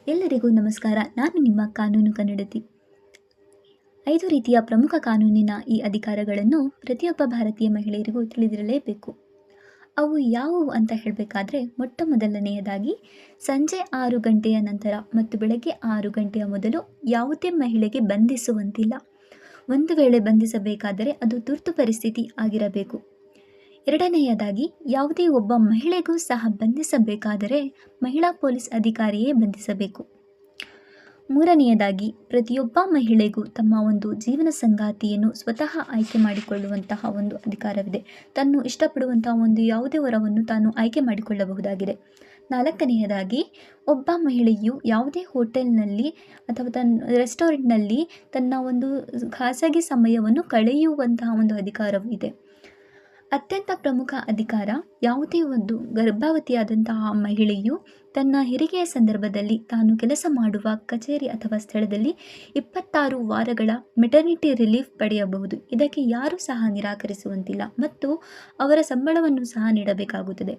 ಎಲ್ಲರಿಗೂ ನಮಸ್ಕಾರ. ನಾನು ನಿಮ್ಮ ಕಾನೂನು ಕನ್ನಡತಿ. 5 ರೀತಿಯ ಪ್ರಮುಖ ಕಾನೂನಿನ ಈ ಅಧಿಕಾರಗಳನ್ನು ಪ್ರತಿಯೊಬ್ಬ ಭಾರತೀಯ ಮಹಿಳೆಯರಿಗೂ ತಿಳಿದಿರಲೇಬೇಕು. ಅವು ಯಾವುವು ಅಂತ ಹೇಳಬೇಕಾದ್ರೆ, ಮೊಟ್ಟ ಮೊದಲನೆಯದಾಗಿ ಸಂಜೆ 6 ಗಂಟೆಯ ನಂತರ ಮತ್ತು ಬೆಳಗ್ಗೆ 6 ಗಂಟೆಯ ಮೊದಲು ಯಾವುದೇ ಮಹಿಳೆಗೆ ಬಂಧಿಸುವಂತಿಲ್ಲ. ಒಂದು ವೇಳೆ ಬಂಧಿಸಬೇಕಾದರೆ ಅದು ತುರ್ತು ಪರಿಸ್ಥಿತಿ ಆಗಿರಬೇಕು. ಎರಡನೆಯದಾಗಿ, ಯಾವುದೇ ಒಬ್ಬ ಮಹಿಳೆಗೂ ಸಹ ಬಂಧಿಸಬೇಕಾದರೆ ಮಹಿಳಾ ಪೊಲೀಸ್ ಅಧಿಕಾರಿಯೇ ಬಂಧಿಸಬೇಕು. ಮೂರನೆಯದಾಗಿ, ಪ್ರತಿಯೊಬ್ಬ ಮಹಿಳೆಗೂ ತಮ್ಮ ಒಂದು ಜೀವನ ಸಂಗಾತಿಯನ್ನು ಸ್ವತಃ ಆಯ್ಕೆ ಮಾಡಿಕೊಳ್ಳುವಂತಹ ಒಂದು ಅಧಿಕಾರವಿದೆ. ತಾನು ಇಷ್ಟಪಡುವಂತಹ ಒಂದು ಯಾವುದೇ ವರವನ್ನು ತಾನು ಆಯ್ಕೆ ಮಾಡಿಕೊಳ್ಳಬಹುದಾಗಿದೆ. ನಾಲ್ಕನೆಯದಾಗಿ, ಒಬ್ಬ ಮಹಿಳೆಯು ಯಾವುದೇ ಹೋಟೆಲ್ನಲ್ಲಿ ಅಥವಾ ರೆಸ್ಟೋರೆಂಟ್ನಲ್ಲಿ ತನ್ನ ಒಂದು ಖಾಸಗಿ ಸಮಯವನ್ನು ಕಳೆಯುವಂತಹ ಒಂದು ಅಧಿಕಾರವೂ ಇದೆ. ಅತ್ಯಂತ ಪ್ರಮುಖ ಅಧಿಕಾರ, ಯಾವುದೇ ಒಂದು ಗರ್ಭವತಿಯಾದಂತಹ ಮಹಿಳೆಯು ತನ್ನ ಹೆರಿಗೆಯ ಸಂದರ್ಭದಲ್ಲಿ ತಾನು ಕೆಲಸ ಮಾಡುವ ಕಚೇರಿ ಅಥವಾ ಸ್ಥಳದಲ್ಲಿ 26 ವಾರಗಳ ಮೆಟರ್ನಿಟಿ ರಿಲೀಫ್ ಪಡೆಯಬಹುದು. ಇದಕ್ಕೆ ಯಾರೂ ಸಹ ನಿರಾಕರಿಸುವಂತಿಲ್ಲ ಮತ್ತು ಅವರ ಸಂಬಳವನ್ನು ಸಹ ನೀಡಬೇಕಾಗುತ್ತದೆ.